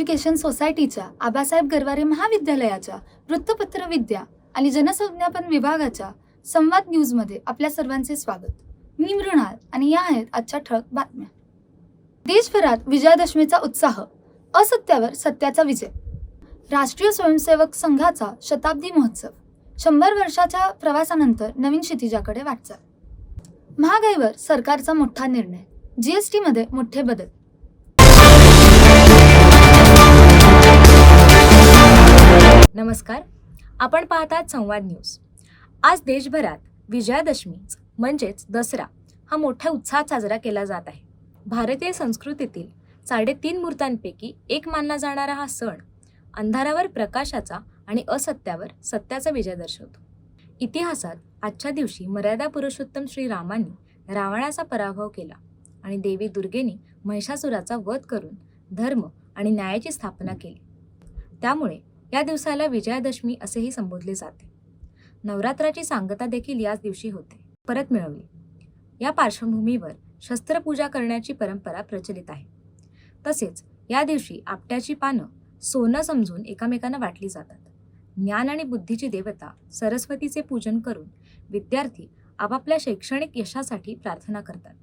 Education सोसायटीच्या आबासाहेब गरवारे महाविद्यालयाच्या वृत्तपत्रविद्या आणि जनसंज्ञापन विभागाच्या संवाद न्यूजमध्ये आपल्या सर्वांचे स्वागत. मी मृणाल आणि या आहेत आजच्या ठळक बातम्या. देशभरात विजयादशमीचा उत्साह, असत्यावर सत्याचा विजय. राष्ट्रीय स्वयंसेवक संघाचा शताब्दी महोत्सव, 100 वर्षाच्या प्रवासानंतर नवीन क्षितिजाकडे वाटचाल. महागाईवर सरकारचा मोठा निर्णय, जीएसटी मध्ये मोठे बदल. नमस्कार, आपण पाहतात संवाद न्यूज. आज देशभरात विजयादशमी म्हणजेच दसरा हा मोठ्या उत्साहात साजरा केला जात आहे. भारतीय संस्कृतीतील 3.5 मूर्तांपैकी एक मानला जाणारा हा सण अंधारावर प्रकाशाचा आणि असत्यावर सत्याचा विजय दर्शवतो. इतिहासात आजच्या दिवशी मर्यादा पुरुषोत्तम श्रीरामांनी रावणाचा पराभव केला आणि देवी दुर्गेने महिषासुराचा वध करून धर्म आणि न्यायाची स्थापना केली. त्यामुळे या दिवसाला विजयादशमी असेही संबोधले जाते. नवरात्राची सांगता देखील याच दिवशी होते परत मिळवली. या पार्श्वभूमीवर शस्त्रपूजा करण्याची परंपरा प्रचलित आहे. तसेच या दिवशी आपट्याची पानं सोनं समजून एकामेकांना वाटली जातात. ज्ञान आणि बुद्धीची देवता सरस्वतीचे पूजन करून विद्यार्थी आपापल्या शैक्षणिक यशासाठी प्रार्थना करतात.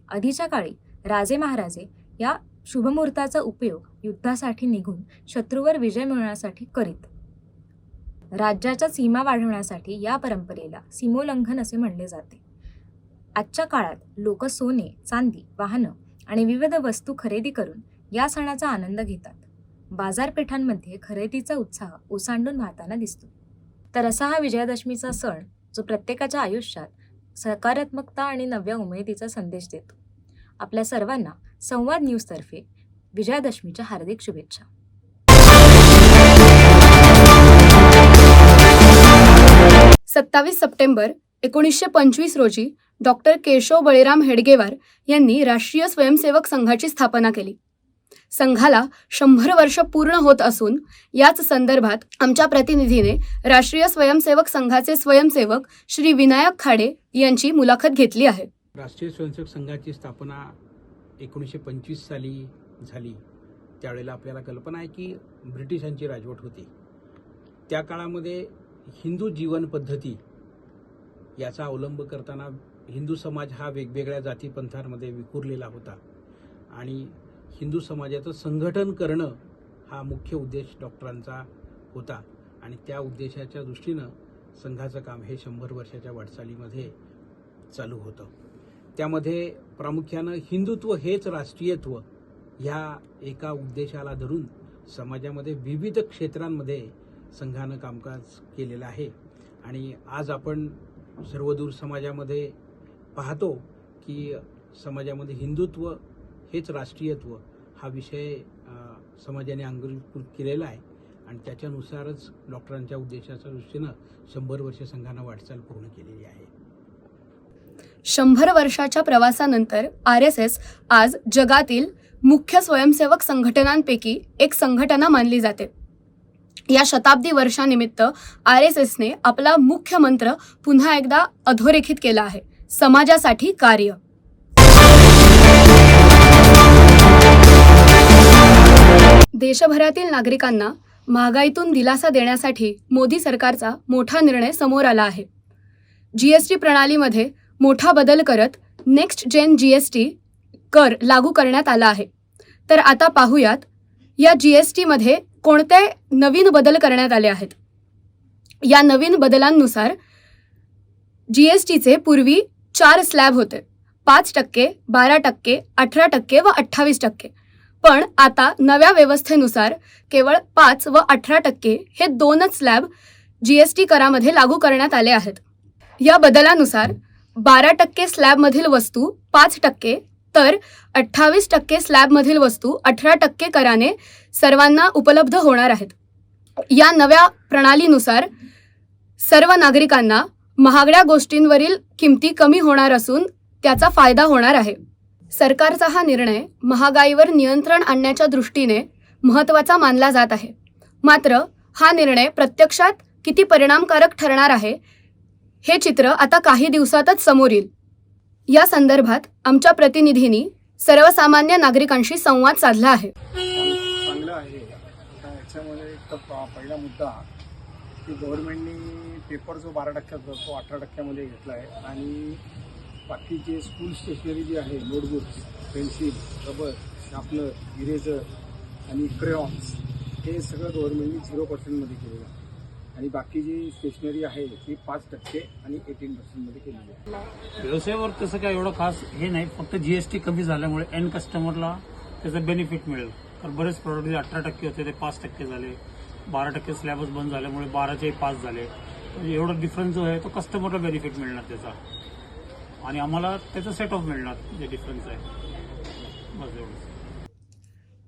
आधीच्या काळी राजे महाराजे या शुभमुहूर्ताचा उपयोग युद्धासाठी निघून शत्रूवर विजय मिळवण्यासाठी करीत. राज्याच्या सीमा वाढवण्यासाठी या परंपरेला सीमोल्लंघन असे म्हणले जाते. आजच्या काळात लोक सोने, चांदी, वाहनं आणि विविध वस्तू खरेदी करून या सणाचा आनंद घेतात. बाजारपेठांमध्ये खरेदीचा उत्साह ओसांडून वाहताना दिसतो. तर असा हा विजयादशमीचा सण जो प्रत्येकाच्या आयुष्यात सकारात्मकता आणि नव्या उमेदीचा संदेश देतो. आपल्या सर्वांना संवाद न्यूजतर्फे विजयादशमीच्या हार्दिक शुभेच्छा. 27 सप्टेंबर 1925 रोजी डॉक्टर केशव बळीराम हेडगेवार यांनी राष्ट्रीय स्वयंसेवक संघाची स्थापना केली. संघाला 100 वर्ष पूर्ण होत असून याच संदर्भात आमच्या प्रतिनिधीने राष्ट्रीय स्वयंसेवक संघाचे स्वयंसेवक श्री विनायक खाडे यांची मुलाखत घेतली आहे. राष्ट्रीय स्वयंसेवक संघाची स्थापना 1925 साली झाली. त्यावेळेला आपल्याला कल्पना आहे की ब्रिटिशांची राजवट होती. त्या काळामध्ये हिंदू जीवन पद्धती याचा अवलंब करताना हिंदू समाज हा वेगवेगळ्या जातीपंथांमध्ये विखुरलेला होता आणि हिंदू समाजाचं संघटन करणं हा मुख्य उद्देश डॉक्टरांचा होता आणि त्या उद्देशाच्या दृष्टीनं संघाचं काम हे 100 वर्षाच्या वाटचालीमध्ये चालू होतं. त्यामध्ये प्रामुख्यानं हिंदुत्व हेच राष्ट्रीयत्व ह्या एका उद्देशाला धरून समाजामध्ये विविध क्षेत्रांमध्ये संघानं कामकाज केलेलं आहे आणि आज आपण सर्वदूर समाजामध्ये पाहतो की समाजामध्ये हिंदुत्व हेच राष्ट्रीयत्व हा विषय समाजाने अंगीकृत केलेला आहे आणि त्याच्यानुसारच डॉक्टरांच्या उद्देशाच्या दृष्टीनं 100 वर्ष संघानं वाटचाल पूर्ण केलेली आहे. 100 वर्षाच्या प्रवासानंतर RSS आज जगातील मुख्य स्वयंसेवक संघटनांपैकी एक संघटना मानली जाते. या शताब्दी वर्षानिमित्त RSSने आपला मुख्य मंत्र पुन्हा एकदा अधोरेखित केला आहे, समाजासाठी कार्य. देशभरातील नागरिकांना महागाईतून दिलासा देण्यासाठी मोदी सरकारचा मोठा निर्णय समोर आला आहे. जीएसटी प्रणालीमध्ये मोठा बदल करत नेक्स्ट जेन जीएसटी कर लागू करण्यात आला आहे. तर आता पाहूयात या जीएसटीमध्ये कोणते नवीन बदल करण्यात आले आहेत. या नवीन बदलांनुसार जीएसटीचे पूर्वी 4 स्लॅब होते, 5%, 12%, 18% व 28%. पण आता नव्या व्यवस्थेनुसार केवळ 5 व 18% हे 2च स्लॅब जीएसटी करामध्ये लागू करण्यात आले आहेत. या बदलानुसार 12% स्लॅबमधील वस्तू 5%, तर 28% स्लॅबमधील वस्तू 18% कराने सर्वांना उपलब्ध होणार आहेत. या नव्या प्रणालीनुसार सर्व नागरिकांना महागड्या गोष्टींवरील किमती कमी होणार असून त्याचा फायदा होणार आहे. सरकारचा हा निर्णय महागाईवर नियंत्रण आणण्याच्या दृष्टीने महत्त्वाचा मानला जात आहे. मात्र हा निर्णय प्रत्यक्षात किती परिणामकारक ठरणार आहे हे चित्र आता काही दिवसातच समोर येईल. या संदर्भात आमच्या प्रतिनिधींनी सर्वसामान्य नागरिकांशी संवाद साधला आहे. चांगलं आहे याच्यामध्ये एक तर पहिला मुद्दा की गव्हर्नमेंटनी पेपर जो 12% होता तो 18% घेतला आहे आणि बाकी जे स्कूल स्टेशनरी जी आहे notebooks, pencil, rubber, sharpener, eraser आणि क्रेयॉन्स हे सगळं गव्हर्नमेंटनी 0% केलेलं आहे आणि बाकी जी स्टेशनरी आहे ती 5% आणि 18% केलेली आहे. व्यवसायावर तसं काय एवढं खास हे नाही, फक्त जीएसटी कमी झाल्यामुळे एंड कस्टमरला त्याचं बेनिफिट मिळेल. तर बरेच प्रॉडक्ट जे 18% होते ते 5% झाले, 12% स्लॅबच बंद झाल्यामुळे 12चे 5 झाले. म्हणजे एवढा डिफरन्स जो आहे तो कस्टमरला बेनिफिट मिळणार त्याचा आणि आम्हाला त्याचा सेट ऑफ मिळणार जे डिफरन्स आहे. बस एवढं.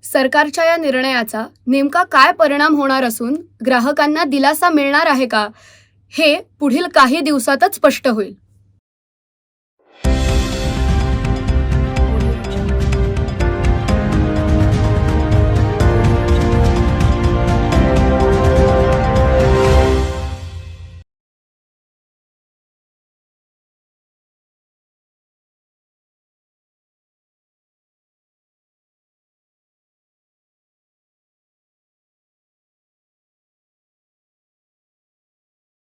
सरकारच्या या निर्णयाचा नेमका काय परिणाम होणार असून ग्राहकांना दिलासा मिळणार आहे का, हे पुढील काही दिवसातच स्पष्ट होईल.